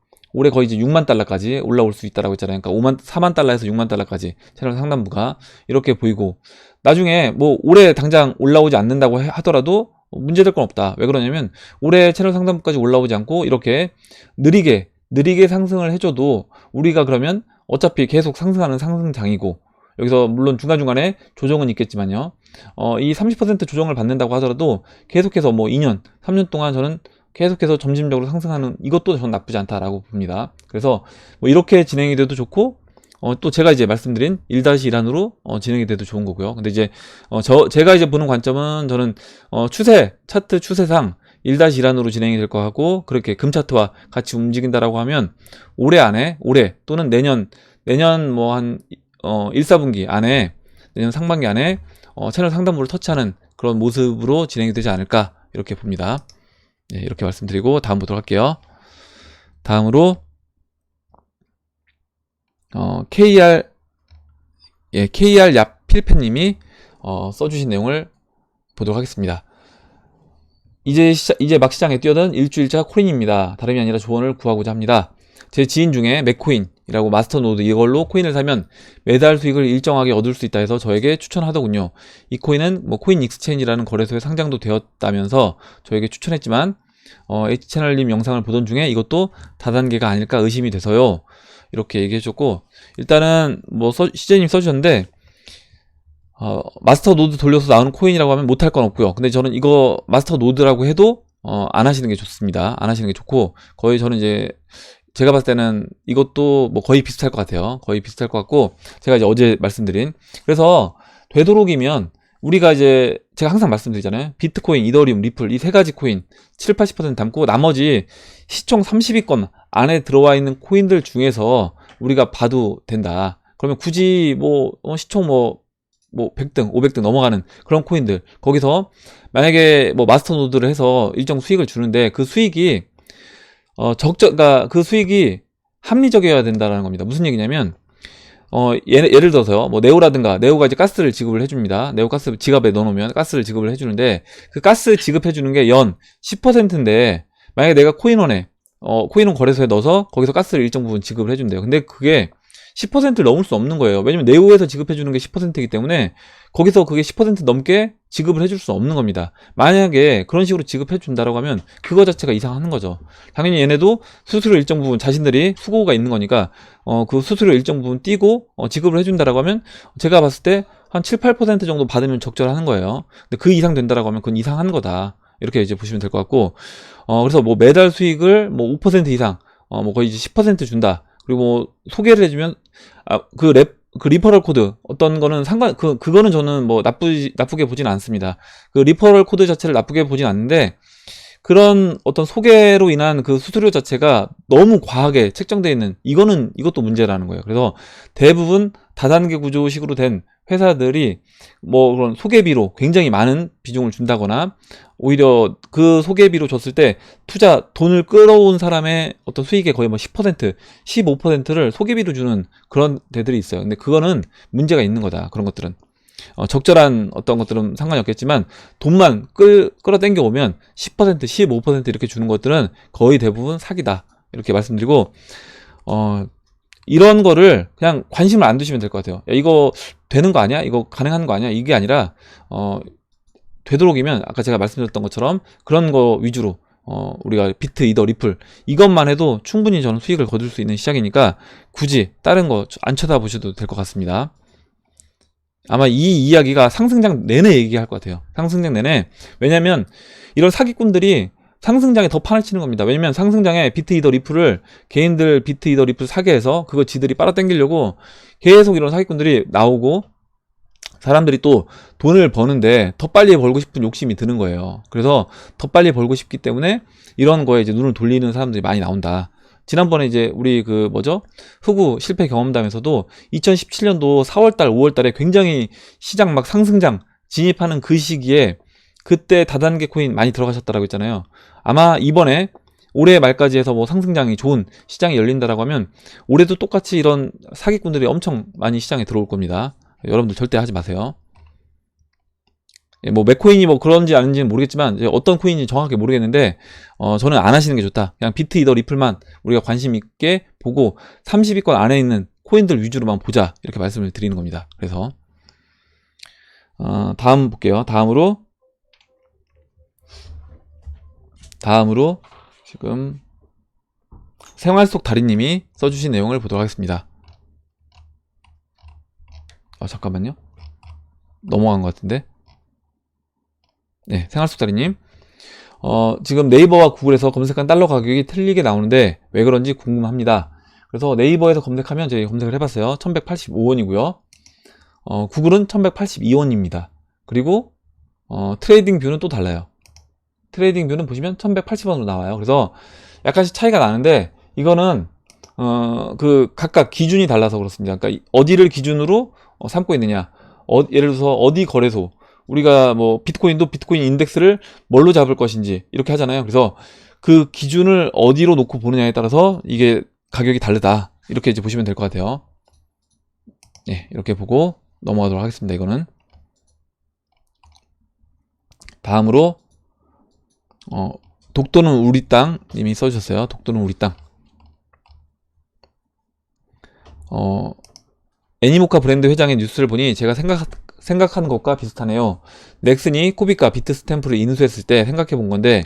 거의 이제 6만 달러까지 올라올 수 있다라고 했잖아요. 그러니까 4만 달러에서 6만 달러까지 채널 상단부가 이렇게 보이고, 나중에 뭐 올해 당장 올라오지 않는다고 하더라도 문제될 건 없다. 왜 그러냐면 올해 채널 상단부까지 올라오지 않고 이렇게 느리게 상승을 해줘도 우리가 그러면 어차피 계속 상승하는 상승장이고, 여기서 물론 중간중간에 조정은 있겠지만요. 이 30% 조정을 받는다고 하더라도 계속해서 뭐 2년, 3년 동안 저는 계속해서 점진적으로 상승하는 이것도 저는 나쁘지 않다라고 봅니다. 그래서 뭐 이렇게 진행이 돼도 좋고, 또 제가 이제 말씀드린 1-1안으로 진행이 돼도 좋은 거고요. 근데 이제 제가 이제 보는 관점은 저는 차트 추세상 1-1안으로 진행이 될 것 같고, 그렇게 금 차트와 같이 움직인다라고 하면 올해 또는 내년 뭐 한 1-4분기 안에, 내년 상반기 안에 채널 상단부를 터치하는 그런 모습으로 진행이 되지 않을까 이렇게 봅니다. 네, 이렇게 말씀드리고 다음 보도록 할게요. 다음으로 KR 얍 필팬님이 써주신 내용을 보도록 하겠습니다. 이제 막 시장에 뛰어든 일주일차 코인입니다. 다름이 아니라 조언을 구하고자 합니다. 제 지인 중에 맥코인이라고 마스터노드 이걸로 코인을 사면 매달 수익을 일정하게 얻을 수 있다 해서 저에게 추천하더군요. 이 코인은 뭐 코인 익스체인지라는 거래소에 상장도 되었다면서 저에게 추천했지만 H채널님 영상을 보던 중에 이것도 다단계가 아닐까 의심이 돼서요. 이렇게 얘기해줬고, 일단은 뭐 시제님 써주셨는데 마스터 노드 돌려서 나오는 코인이라고 하면 못할 건 없고요. 근데 저는 이거 마스터 노드라고 해도 안 하시는 게 좋습니다. 안 하시는 게 좋고, 거의 저는 이제 제가 봤을 때는 이것도 뭐 거의 비슷할 것 같아요. 거의 비슷할 것 같고, 제가 이제 어제 말씀드린, 그래서 되도록이면 우리가 이제 제가 항상 말씀드리잖아요. 비트코인, 이더리움, 리플 이 세 가지 코인 7, 80% 담고 나머지 시총 30위권 안에 들어와 있는 코인들 중에서 우리가 봐도 된다. 그러면 굳이 뭐 시총 뭐 100등, 500등 넘어가는 그런 코인들, 거기서 만약에 뭐 마스터 노드를 해서 일정 수익을 주는데 그 수익이 그러니까 그 수익이 합리적이어야 된다는 겁니다. 무슨 얘기냐면 예를 들어서요, 뭐 네오라든가, 네오가 이제 가스를 지급을 해줍니다. 네오 가스 지갑에 넣어놓으면 가스를 지급을 해주는데, 그 가스 지급해주는 게 연 10%인데 만약에 내가 코인원에 코인원 거래소에 넣어서 거기서 가스를 일정 부분 지급을 해준대요. 근데 그게 10%를 넘을 수 없는 거예요. 왜냐면 네오에서 지급해주는 게 10%이기 때문에 거기서 그게 10% 넘게 지급을 해줄 수 없는 겁니다. 만약에 그런 식으로 지급해준다라고 하면 그거 자체가 이상한 거죠. 당연히 얘네도 수수료 일정 부분 자신들이 수고가 있는 거니까 그 수수료 일정 부분 띄고 지급을 해준다라고 하면 제가 봤을 때 한 7, 8% 정도 받으면 적절한 거예요. 근데 그 이상 된다라고 하면 그건 이상한 거다. 이렇게 이제 보시면 될 것 같고, 그래서 뭐 매달 수익을 뭐 5% 이상, 뭐 거의 이제 10% 준다. 그리고 뭐 소개를 해주면 그 리퍼럴 코드 어떤 거는 그거는 저는 뭐 나쁘게 보진 않습니다. 그 리퍼럴 코드 자체를 나쁘게 보진 않는데, 그런 어떤 소개로 인한 그 수수료 자체가 너무 과하게 책정되어 있는 이것도 문제라는 거예요. 그래서 대부분 다단계 구조식으로 된 회사들이 뭐 그런 소개비로 굉장히 많은 비중을 준다거나, 오히려 그 소개비로 줬을 때 돈을 끌어온 사람의 어떤 수익의 거의 뭐 10%, 15%를 소개비로 주는 그런 데들이 있어요. 근데 그거는 문제가 있는 거다. 그런 것들은 적절한 어떤 것들은 상관이 없겠지만, 돈만 끌어당겨 오면 10%, 15% 이렇게 주는 것들은 거의 대부분 사기다. 이렇게 말씀드리고, 이런 거를 그냥 관심을 안 두시면 될 것 같아요. 야, 이거 되는 거 아니야? 이거 가능한 거 아니야? 이게 아니라 되도록이면 아까 제가 말씀드렸던 것처럼 그런 거 위주로 우리가 비트, 이더, 리플 이것만 해도 충분히 저는 수익을 거둘 수 있는 시장이니까 굳이 다른 거 안 쳐다보셔도 될 것 같습니다. 아마 이 이야기가 상승장 내내 얘기할 것 같아요. 상승장 내내. 왜냐면 이런 사기꾼들이 상승장에 더 판을 치는 겁니다. 왜냐면 상승장에 비트, 이더, 리플을 개인들 비트, 이더, 리플 사게 해서 그거 지들이 빨아당기려고 계속 이런 사기꾼들이 나오고, 사람들이 또 돈을 버는데 더 빨리 벌고 싶은 욕심이 드는 거예요. 그래서 더 빨리 벌고 싶기 때문에 이런 거에 이제 눈을 돌리는 사람들이 많이 나온다. 지난번에 이제 우리 흑우 실패 경험담에서도 2017년도 4월달, 5월달에 굉장히 시장 막 상승장 진입하는 그 시기에 그때 다단계 코인 많이 들어가셨다라고 했잖아요. 아마 이번에 올해 말까지 해서 뭐 상승장이 좋은 시장이 열린다라고 하면 올해도 똑같이 이런 사기꾼들이 엄청 많이 시장에 들어올 겁니다. 여러분들 절대 하지 마세요. 뭐 맥코인이 뭐 그런지 아닌지는 모르겠지만, 어떤 코인인지 정확하게 모르겠는데 저는 안 하시는 게 좋다. 그냥 비트, 이더, 리플만 우리가 관심 있게 보고 30위권 안에 있는 코인들 위주로만 보자, 이렇게 말씀을 드리는 겁니다. 그래서 다음 볼게요. 다음으로 지금 생활 속 달인님이 써주신 내용을 보도록 하겠습니다. 잠깐만요. 넘어간 것 같은데. 네, 생활 속 달인님. 지금 네이버와 구글에서 검색한 달러 가격이 틀리게 나오는데 왜 그런지 궁금합니다. 그래서 네이버에서 검색하면 저희 검색을 해봤어요. 1185원이고요. 구글은 1182원입니다. 그리고 트레이딩 뷰는 또 달라요. 트레이딩 뷰는 보시면 1180원으로 나와요. 그래서 약간씩 차이가 나는데, 이거는 각각 기준이 달라서 그렇습니다. 그러니까 어디를 기준으로 삼고 있느냐, 예를 들어서 어디 거래소, 우리가 뭐 비트코인도 비트코인 인덱스를 뭘로 잡을 것인지 이렇게 하잖아요. 그래서 그 기준을 어디로 놓고 보느냐에 따라서 이게 가격이 다르다. 이렇게 이제 보시면 될 것 같아요. 예, 이렇게 보고 넘어가도록 하겠습니다. 이거는 다음으로 독도는 우리 땅 님이 써주셨어요. 독도는 우리 땅. 애니모카 브랜드 회장의 뉴스를 보니 제가 생각한 것과 비슷하네요. 넥슨이 코비카 비트 스탬프를 인수했을 때 생각해 본 건데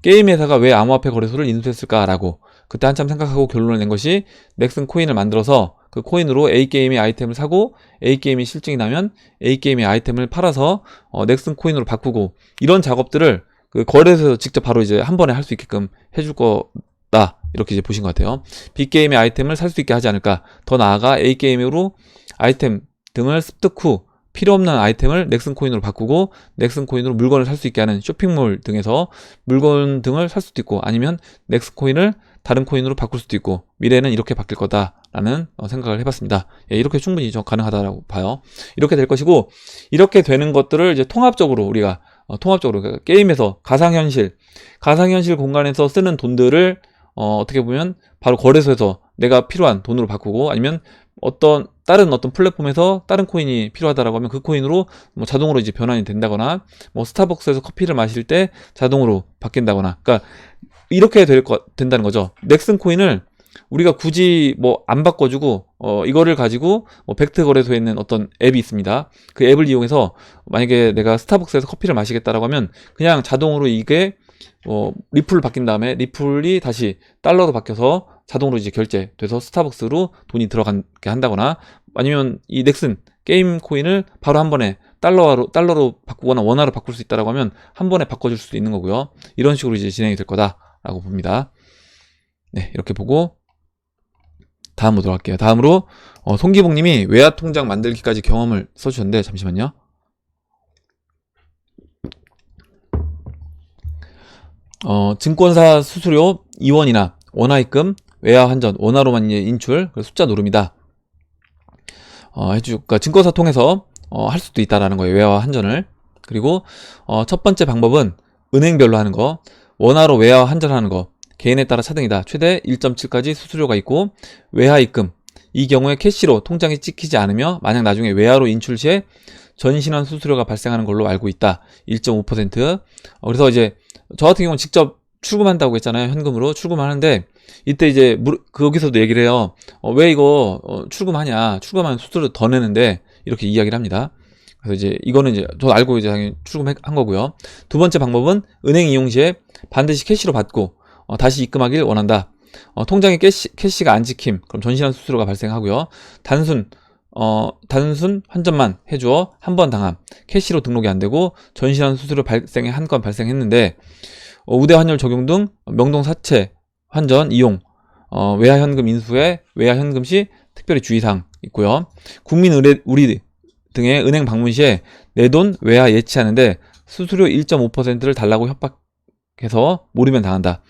게임 회사가 왜 암호화폐 거래소를 인수했을까라고 그때 한참 생각하고 결론을 낸 것이 넥슨 코인을 만들어서 그 코인으로 A게임의 아이템을 사고 A게임이 실증이 나면 A게임의 아이템을 팔아서 넥슨 코인으로 바꾸고 이런 작업들을 그 거래소에서 직접 바로 이제 한 번에 할 수 있게끔 해줄 거다. 이렇게 이제 보신 것 같아요. B게임의 아이템을 살 수 있게 하지 않을까. 더 나아가 A게임으로 아이템 등을 습득 후 필요 없는 아이템을 넥슨 코인으로 바꾸고 넥슨 코인으로 물건을 살 수 있게 하는 쇼핑몰 등에서 물건 등을 살 수도 있고 아니면 넥슨 코인을 다른 코인으로 바꿀 수도 있고 미래는 이렇게 바뀔 거다라는 생각을 해봤습니다. 예, 이렇게 충분히 가능하다고 봐요. 이렇게 될 것이고 이렇게 되는 것들을 이제 통합적으로 우리가 통합적으로 게임에서 가상현실 공간에서 쓰는 돈들을 어떻게 보면 바로 거래소에서 내가 필요한 돈으로 바꾸고 아니면 다른 어떤 플랫폼에서 다른 코인이 필요하다라고 하면 그 코인으로 뭐 자동으로 이제 변환이 된다거나 뭐 스타벅스에서 커피를 마실 때 자동으로 바뀐다거나 그러니까 이렇게 된다는 거죠. 넥슨 코인을 우리가 굳이 뭐 안 바꿔주고 이거를 가지고 벡트 거래소에 있는 어떤 앱이 있습니다. 그 앱을 이용해서 만약에 내가 스타벅스에서 커피를 마시겠다라고 하면 그냥 자동으로 이게 리플을 바뀐 다음에 리플이 다시 달러로 바뀌어서 자동으로 이제 결제돼서 스타벅스로 돈이 들어가게 한다거나 아니면 이 넥슨 게임 코인을 바로 한 번에 달러로 바꾸거나 원화로 바꿀 수 있다라고 하면 한 번에 바꿔줄 수도 있는 거고요. 이런 식으로 이제 진행이 될 거다라고 봅니다. 네, 이렇게 보고 다음 보도록 할게요. 다음으로 송기봉님이 외화 통장 만들기까지 경험을 써주셨는데 잠시만요. 증권사 수수료 2원이나 원화 입금, 외화 환전, 원화로만 인출, 숫자 노름이다. 그러니까 증권사 통해서 할 수도 있다라는 거예요. 외화 환전을. 그리고 첫 번째 방법은 은행별로 하는 거, 원화로 외화 환전하는 거, 개인에 따라 차등이다. 최대 1.7까지 수수료가 있고 외화 입금, 이 경우에 캐시로 통장에 찍히지 않으며 만약 나중에 외화로 인출 시에 전신환 수수료가 발생하는 걸로 알고 있다. 1.5%. 그래서 이제 저 같은 경우는 직접 출금한다고 했잖아요. 현금으로 출금하는데 이때 이제 거기서도 얘기를 해요. 왜 이거 출금하냐? 출금하면 수수료 더 내는데 이렇게 이야기를 합니다. 그래서 이제 이거는 이제 저 알고 이제 당연히 출금한 거고요. 두 번째 방법은 은행 이용 시에 반드시 캐시로 받고 다시 입금하길 원한다. 통장에 캐시가 안 찍힘. 그럼 전신환 수수료가 발생하고요. 단순 환전만 해주어 한 번 당함. 캐시로 등록이 안 되고 전신환 수수료 발생에 한 건 발생했는데 우대 환율 적용 등 명동 사채 환전 이용 외화 현금 인수에 외화 현금 시 특별히 주의사항 있고요. 국민의리 등의 은행 방문 시에 내 돈 외화 예치하는데 수수료 1.5%를 달라고 협박해서 모르면 당한다.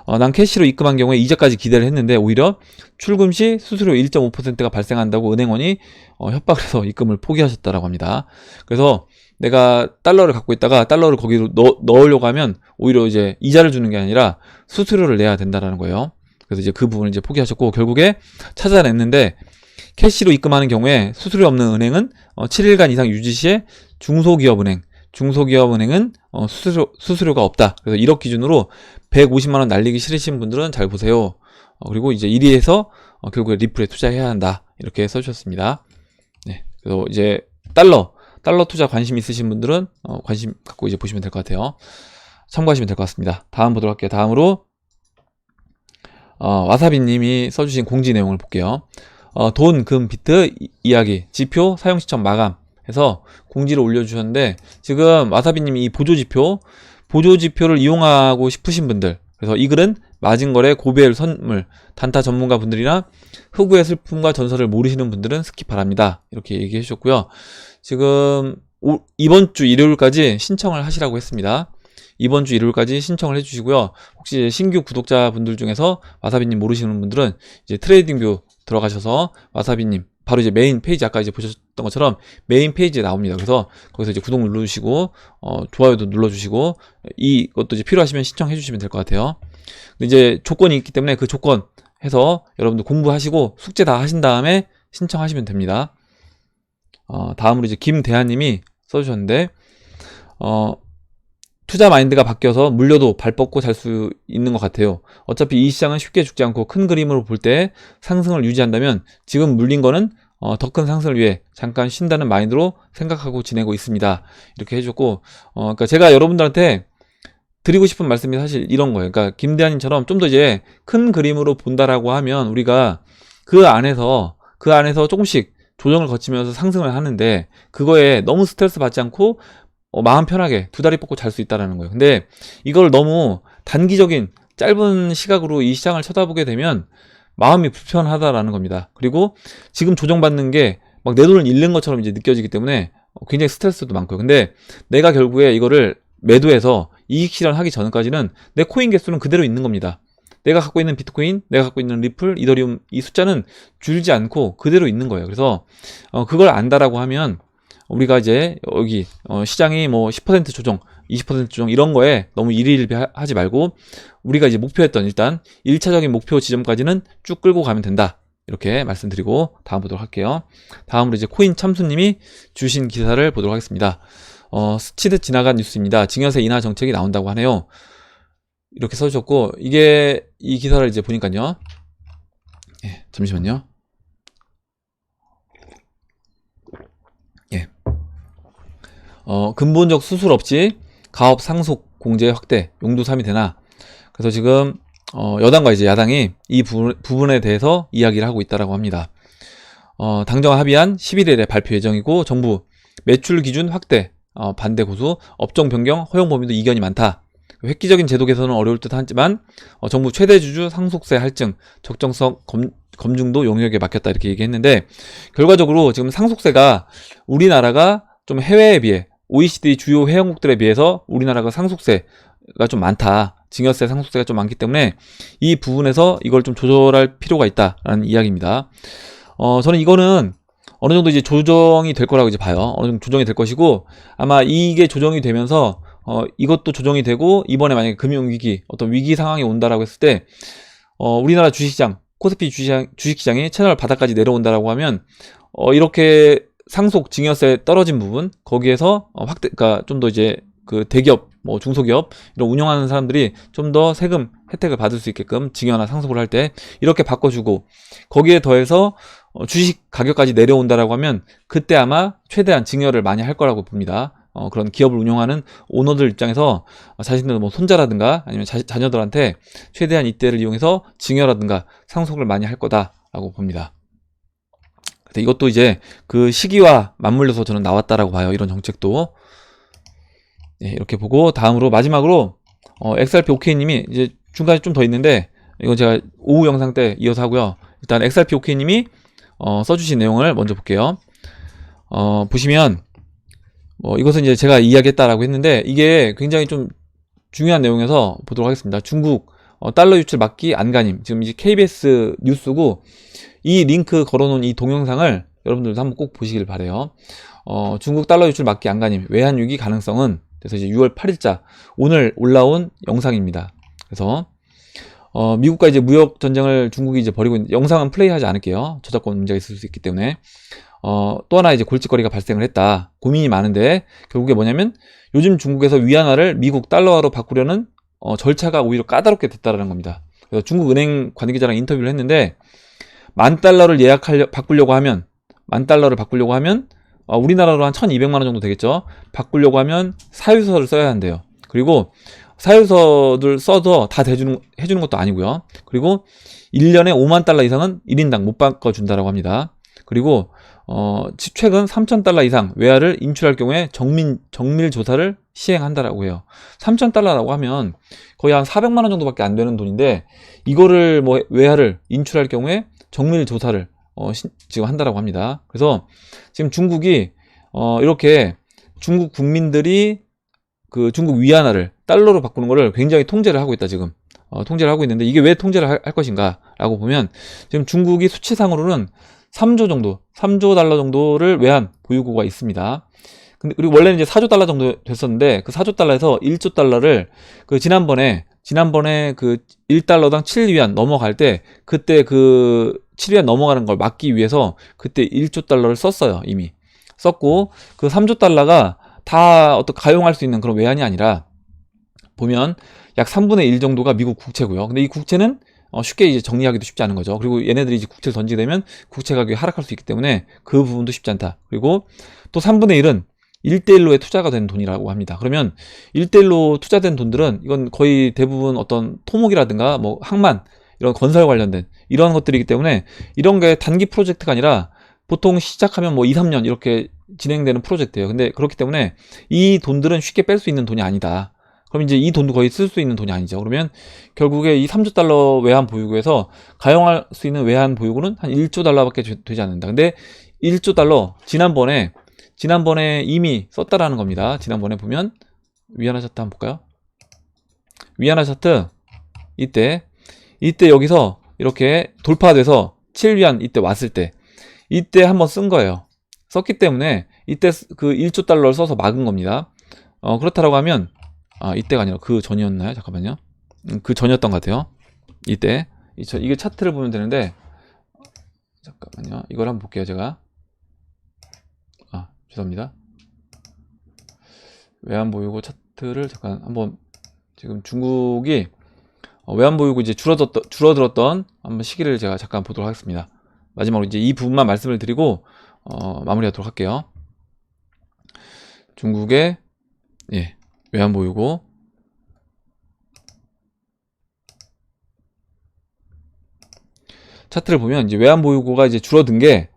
난 캐시로 입금한 경우에 이자까지 기대를 했는데 오히려 출금 시 수수료 1.5%가 발생한다고 은행원이 협박을 해서 입금을 포기하셨다라고 합니다. 그래서 내가 달러를 갖고 있다가 달러를 거기로 넣으려고 하면 오히려 이제 이자를 주는 게 아니라 수수료를 내야 된다라는 거예요. 그래서 이제 그 부분을 이제 포기하셨고 결국에 찾아냈는데 캐시로 입금하는 경우에 수수료 없는 은행은 7일간 이상 유지 시에 중소기업은행은 수수료가 없다. 그래서 1억 기준으로 150만원 날리기 싫으신 분들은 잘 보세요. 그리고 이제 1위에서 결국에 리플에 투자해야 한다. 이렇게 써주셨습니다. 네. 그래서 이제 달러 투자 관심 있으신 분들은 관심 갖고 이제 보시면 될 것 같아요. 참고하시면 될 것 같습니다. 다음 보도록 할게요. 다음으로 와사비님이 써주신 공지 내용을 볼게요. 돈, 금, 비트 이야기, 지표, 사용 시점 마감 해서 공지를 올려주셨는데 지금 와사비님이 이 보조지표를 이용하고 싶으신 분들 그래서 이 글은 마진거래, 고배율 선물, 단타 전문가 분들이나 흑우의 슬픔과 전설을 모르시는 분들은 스킵 바랍니다. 이렇게 얘기해 주셨고요. 지금 이번 주 일요일까지 신청을 하시라고 했습니다. 이번 주 일요일까지 신청을 해주시고요. 혹시 신규 구독자분들 중에서 와사비님 모르시는 분들은 이제 트레이딩뷰 들어가셔서 와사비님 바로 이제 메인 페이지, 아까 이제 보셨던 것처럼 메인 페이지에 나옵니다. 그래서 거기서 이제 구독 눌러주시고, 좋아요도 눌러주시고, 이것도 이제 필요하시면 신청해 주시면 될 것 같아요. 근데 이제 조건이 있기 때문에 그 조건 해서 여러분들 공부하시고 숙제 다 하신 다음에 신청하시면 됩니다. 다음으로 이제 김대한님이 써주셨는데, 투자 마인드가 바뀌어서 물려도 발 뻗고 잘 수 있는 것 같아요. 어차피 이 시장은 쉽게 죽지 않고 큰 그림으로 볼 때 상승을 유지한다면 지금 물린 거는 더 큰 상승을 위해 잠깐 쉰다는 마인드로 생각하고 지내고 있습니다. 이렇게 해줬고, 그러니까 제가 여러분들한테 드리고 싶은 말씀이 사실 이런 거예요. 그러니까 김대한님처럼 좀 더 이제 큰 그림으로 본다라고 하면 우리가 그 안에서 조금씩 조정을 거치면서 상승을 하는데, 그거에 너무 스트레스 받지 않고 마음 편하게 두 다리 뻗고 잘 수 있다라는 거예요. 근데 이걸 너무 단기적인 짧은 시각으로 이 시장을 쳐다보게 되면 마음이 불편하다라는 겁니다. 그리고 지금 조정받는 게 막 내 돈을 잃는 것처럼 이제 느껴지기 때문에 굉장히 스트레스도 많고요. 근데 내가 결국에 이거를 매도해서 이익 실현하기 전까지는 내 코인 개수는 그대로 있는 겁니다. 내가 갖고 있는 비트코인, 내가 갖고 있는 리플, 이더리움, 이 숫자는 줄지 않고 그대로 있는 거예요. 그래서 그걸 안다라고 하면 우리가 이제 여기 시장이 뭐 10% 조정, 20% 조정 이런 거에 너무 일희일비하지 말고 우리가 이제 목표했던 일단 1차적인 목표 지점까지는 쭉 끌고 가면 된다. 이렇게 말씀드리고 다음 보도록 할게요. 다음으로 이제 코인 참수님이 주신 기사를 보도록 하겠습니다. 스치듯 지나간 뉴스입니다. 증여세 인하 정책이 나온다고 하네요. 이렇게 써주셨고, 이 기사를 이제 보니까요. 예, 잠시만요. 예. 근본적 수술 없이 가업 상속 공제 확대, 용도3이 되나? 그래서 지금, 여당과 이제 야당이 이 부분에 대해서 이야기를 하고 있다라고 합니다. 당정과 합의안 11일에 발표 예정이고, 정부 매출 기준 확대, 반대 고수, 업종 변경, 허용 범위도 이견이 많다. 획기적인 제도 개선은 어려울 듯 하지만 정부 최대 주주 상속세 할증, 적정성 검증도 용역에 맡겼다 이렇게 얘기했는데, 결과적으로 지금 상속세가 우리나라가 좀 해외에 비해 OECD 주요 회원국들에 비해서 우리나라가 상속세가 좀 많다. 증여세 상속세가 좀 많기 때문에 이 부분에서 이걸 좀 조절할 필요가 있다라는 이야기입니다. 저는 이거는 어느 정도 이제 조정이 될 거라고 이제 봐요. 어느 정도 조정이 될 것이고, 아마 이게 조정이 되면서 이것도 조정이 되고, 이번에 만약에 금융위기, 어떤 위기 상황이 온다라고 했을 때, 우리나라 주식시장, 코스피 주식시장이 채널 바닥까지 내려온다라고 하면, 이렇게 상속 증여세 떨어진 부분, 거기에서 그러니까 좀 더 이제 그 대기업, 뭐 중소기업, 이런 운영하는 사람들이 좀 더 세금 혜택을 받을 수 있게끔 증여나 상속을 할 때 이렇게 바꿔주고, 거기에 더해서 주식 가격까지 내려온다라고 하면 그때 아마 최대한 증여를 많이 할 거라고 봅니다. 그런 기업을 운영하는 오너들 입장에서 자신들 뭐 손자라든가 아니면 자녀들한테 최대한 이때를 이용해서 증여라든가 상속을 많이 할 거다라고 봅니다. 근데 이것도 이제 그 시기와 맞물려서 저는 나왔다라고 봐요. 이런 정책도. 네, 이렇게 보고 다음으로 마지막으로 XRP OK님이 이제 중간에 좀 더 있는데 이건 제가 오후 영상 때 이어서 하고요. 일단 XRP OK님이 써주신 내용을 먼저 볼게요. 보시면 이것은 이제 제가 이야기했다라고 했는데 이게 굉장히 좀 중요한 내용에서 보도록 하겠습니다. 중국 달러 유출 막기 안간힘, 지금 이제 KBS 뉴스고, 이 링크 걸어놓은 이 동영상을 여러분들도 한번 꼭 보시길 바래요. 중국 달러 유출 막기 안간힘, 외환 위기 가능성은, 그래서 이제 6월 8일자 오늘 올라온 영상입니다. 그래서 미국과 이제 무역 전쟁을 중국이 이제 벌이고 있는데, 영상은 플레이하지 않을게요. 저작권 문제가 있을 수 있기 때문에. 또 하나 이제 골칫거리가 발생을 했다. 고민이 많은데 결국에 뭐냐면 요즘 중국에서 위안화를 미국 달러화로 바꾸려는 절차가 오히려 까다롭게 됐다라는 겁니다. 그래서 중국 은행 관계자랑 인터뷰를 했는데, $10,000를 바꾸려고 하면, 우리나라로 한 1,200만 원 정도 되겠죠. 바꾸려고 하면 사유서를 써야 한대요. 그리고 사유서를 써서 다 해주는 것도 아니고요. 그리고 1년에 $50,000 이상은 1인당 못 바꿔준다라고 합니다. 그리고 최근 $3,000 이상 외화를 인출할 경우에 정밀 조사를 시행한다라고 해요. $3,000라고 하면 거의 한 400만 원 정도밖에 안 되는 돈인데, 이거를 뭐 외화를 인출할 경우에 정밀 조사를 지금 한다라고 합니다. 그래서 지금 중국이 이렇게 중국 국민들이 그 중국 위안화를 달러로 바꾸는 거를 굉장히 통제를 하고 있다. 지금 통제를 하고 있는데, 이게 왜 통제를 할 것인가 라고 보면, 지금 중국이 수치상으로는 3조 정도, 3조 달러 정도를 외환 보유고가 있습니다. 근데 그리고 원래는 이제 4조 달러 정도 됐었는데 그 4조 달러에서 1조 달러를 그 지난번에 그 1달러당 7위안 넘어갈 때 그때 그 7위안 넘어가는 걸 막기 위해서 그때 1조 달러를 썼어요. 이미 썼고 그 3조 달러가 다 어떤 가용할 수 있는 그런 외환이 아니라 보면 약 3분의 1 정도가 미국 국채고요. 근데 이 국채는 쉽게 이제 정리하기도 쉽지 않은 거죠. 그리고 얘네들이 이제 국채를 던지게 되면 국채 가격이 하락할 수 있기 때문에 그 부분도 쉽지 않다. 그리고 또 3분의 1은 1대1로의 투자가 된 돈이라고 합니다. 그러면 1대1로 투자된 돈들은 이건 거의 대부분 어떤 토목이라든가 뭐 항만 이런 건설 관련된 이런 것들이기 때문에 이런 게 단기 프로젝트가 아니라 보통 시작하면 뭐 2, 3년 이렇게 진행되는 프로젝트예요. 근데 그렇기 때문에 이 돈들은 쉽게 뺄 수 있는 돈이 아니다. 그럼 이제 이 돈도 거의 쓸 수 있는 돈이 아니죠. 그러면 결국에 이 3조 달러 외환 보유고에서 가용할 수 있는 외환 보유고는 한 1조 달러밖에 되지 않는다. 근데 1조 달러 지난번에 이미 썼다라는 겁니다. 지난번에 보면 위안화 차트 한번 볼까요? 위안화 차트 이때 여기서 이렇게 돌파돼서 7위안 이때 왔을 때 이때 한번 쓴 거예요. 썼기 때문에 이때 그 1조 달러를 써서 막은 겁니다. 그렇다라고 하면 이때가 아니라 그 전이었나요? 잠깐만요. 그 전이었던 것 같아요. 이때 이게 차트를 보면 되는데 잠깐만요. 이걸 한번 볼게요. 제가 죄송합니다. 외환보유고 차트를 잠깐 한번 지금 중국이 외환보유고 이제 줄어들었던 한번 시기를 제가 잠깐 보도록 하겠습니다. 마지막으로 이제 이 부분만 말씀을 드리고 마무리하도록 할게요. 중국의 외환보유고 차트를 보면 이제 외환보유고가 이제 줄어든 게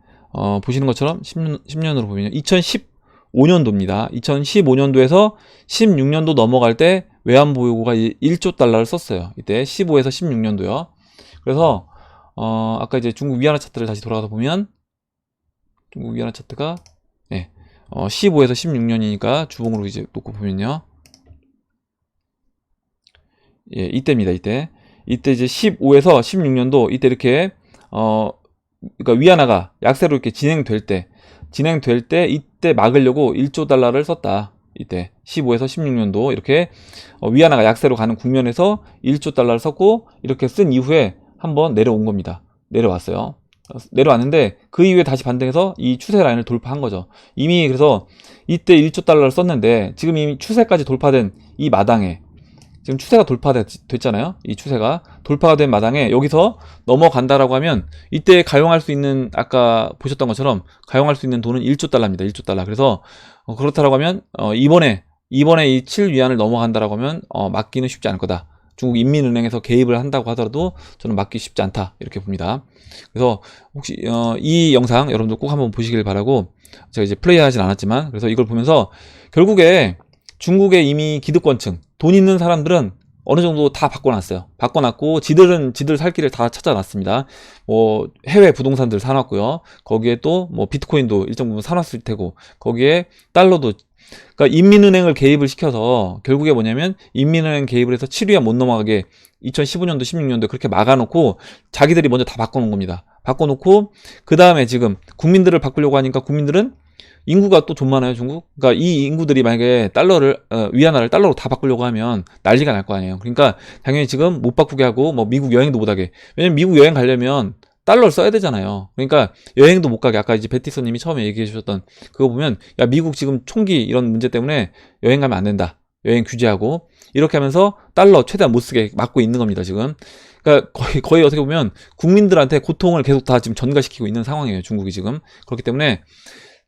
보시는 것처럼 10년으로 보면 2015년도입니다. 2015년도에서 16년도 넘어갈 때 외환보유고가 1조 달러를 썼어요. 이때 15에서 16년도요. 그래서 아까 이제 중국 위안화 차트를 다시 돌아가서 보면 중국 위안화 차트가 15에서 16년이니까 주봉으로 이제 놓고 보면요. 이때입니다. 이때 이제 15에서 16년도 이때 이렇게 그러니까 위안화가 약세로 이렇게 진행될 때 이때 막으려고 1조 달러를 썼다. 이때 15에서 16년도 이렇게 위안화가 약세로 가는 국면에서 1조 달러를 썼고 이렇게 쓴 이후에 한번 내려온 겁니다. 내려왔는데 그 이후에 다시 반등해서 이 추세 라인을 돌파한 거죠. 이미 그래서 이때 1조 달러를 썼는데 지금 이미 추세까지 돌파된 이 마당에 지금 추세가 돌파됐잖아요. 이 추세가 돌파가 된 마당에 여기서 넘어간다라고 하면 이때 가용할 수 있는 아까 보셨던 것처럼 가용할 수 있는 돈은 1조 달러입니다. 1조 달러. 그래서 그렇다라고 하면 이번에 이 7위안을 넘어간다라고 하면 막기는 쉽지 않을 거다. 중국 인민은행에서 개입을 한다고 하더라도 저는 막기 쉽지 않다 이렇게 봅니다. 그래서 혹시 이 영상 여러분들 꼭 한번 보시길 바라고 제가 이제 플레이하진 않았지만 그래서 이걸 보면서 결국에 중국의 이미 기득권층 돈 있는 사람들은 어느 정도 다 바꿔놨고 지들 살 길을 다 찾아놨습니다. 뭐 해외 부동산들 사놨고요. 거기에 또 뭐 비트코인도 일정 부분 사놨을 테고 거기에 달러도 그러니까 인민은행을 개입을 시켜서 결국에 뭐냐면 인민은행 개입을 해서 7위안 못 넘어가게 2015년도 16년도 그렇게 막아놓고 자기들이 먼저 다 바꿔놓은 겁니다. 바꿔놓고 그 다음에 지금 국민들을 바꾸려고 하니까 국민들은 인구가 또 좀 많아요, 중국. 그러니까 이 인구들이 만약에 위안화를 달러로 다 바꾸려고 하면 난리가 날 거 아니에요. 그러니까 당연히 지금 못 바꾸게 하고 뭐 미국 여행도 못 하게. 왜냐면 미국 여행 가려면 달러를 써야 되잖아요. 그러니까 여행도 못 가게. 아까 이제 베티서님이 처음에 얘기해 주셨던 그거 보면 야 미국 지금 총기 이런 문제 때문에 여행 가면 안 된다. 여행 규제하고 이렇게 하면서 달러 최대한 못 쓰게 막고 있는 겁니다, 지금. 그러니까 거의 어떻게 보면 국민들한테 고통을 계속 다 지금 전가시키고 있는 상황이에요, 중국이 지금. 그렇기 때문에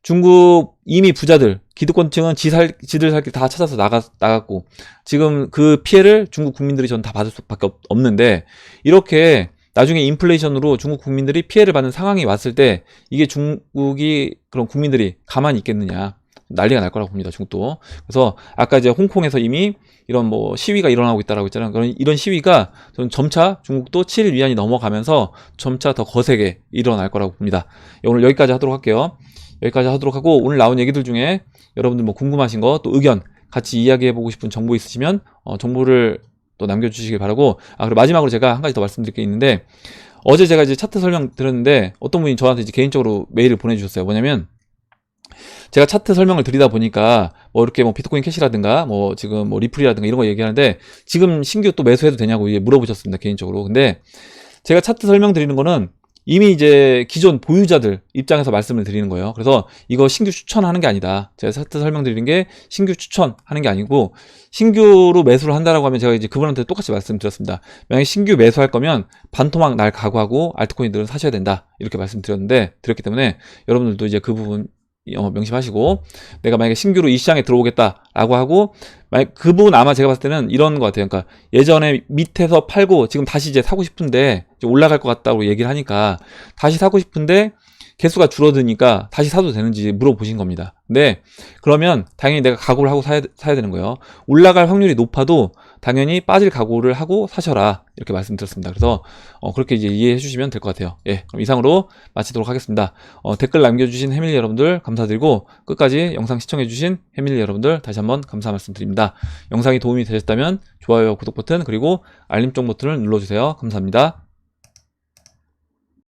중국 이미 부자들, 기득권층은 지들 살 길 다 찾아서 나갔고, 지금 그 피해를 중국 국민들이 전 다 받을 수밖에 없는데, 이렇게 나중에 인플레이션으로 중국 국민들이 피해를 받는 상황이 왔을 때, 이게 중국이, 그런 국민들이 가만히 있겠느냐. 난리가 날 거라고 봅니다, 중국도. 그래서 아까 이제 홍콩에서 이미 이런 뭐 시위가 일어나고 있다라고 했잖아요. 이런 시위가 저는 점차 중국도 7일 위안이 넘어가면서 점차 더 거세게 일어날 거라고 봅니다. 오늘 여기까지 하도록 할게요. 여기까지 하도록 하고 오늘 나온 얘기들 중에 여러분들 뭐 궁금하신 거 또 의견 같이 이야기해보고 싶은 정보 있으시면 정보를 또 남겨주시길 바라고 그리고 마지막으로 제가 한 가지 더 말씀드릴 게 있는데 어제 제가 이제 차트 설명 드렸는데 어떤 분이 저한테 이제 개인적으로 메일을 보내주셨어요. 뭐냐면 제가 차트 설명을 드리다 보니까 뭐 이렇게 뭐 비트코인 캐시라든가 뭐 지금 뭐 리플이라든가 이런 거 얘기하는데 지금 신규 또 매수해도 되냐고 이제 물어보셨습니다. 개인적으로. 근데 제가 차트 설명 드리는 거는 이미 이제 기존 보유자들 입장에서 말씀을 드리는 거예요. 그래서 이거 신규 추천하는 게 아니다. 제가 차트 설명드리는 게 신규 추천하는 게 아니고 신규로 매수를 한다라고 하면 제가 이제 그분한테 똑같이 말씀드렸습니다. 만약에 신규 매수할 거면 반토막 날 각오하고 알트코인들은 사셔야 된다. 이렇게 드렸기 때문에 여러분들도 이제 그 부분 명심하시고 내가 만약에 신규로 이 시장에 들어오겠다라고 하고 그 부분 아마 제가 봤을 때는 이런 것 같아요. 그러니까 예전에 밑에서 팔고 지금 다시 이제 사고 싶은데 이제 올라갈 것 같다고 얘기를 하니까 다시 사고 싶은데 개수가 줄어드니까 다시 사도 되는지 물어보신 겁니다. 근데 그러면 당연히 내가 각오를 하고 사야 되는 거예요. 올라갈 확률이 높아도 당연히 빠질 각오를 하고 사셔라 이렇게 말씀드렸습니다. 그래서 그렇게 이제 이해해 주시면 될 것 같아요. 예, 그럼 이상으로 마치도록 하겠습니다. 댓글 남겨주신 해밀리 여러분들 감사드리고 끝까지 영상 시청해 주신 해밀리 여러분들 다시 한번 감사 말씀드립니다. 영상이 도움이 되셨다면 좋아요, 구독 버튼 그리고 알림종 버튼을 눌러주세요. 감사합니다.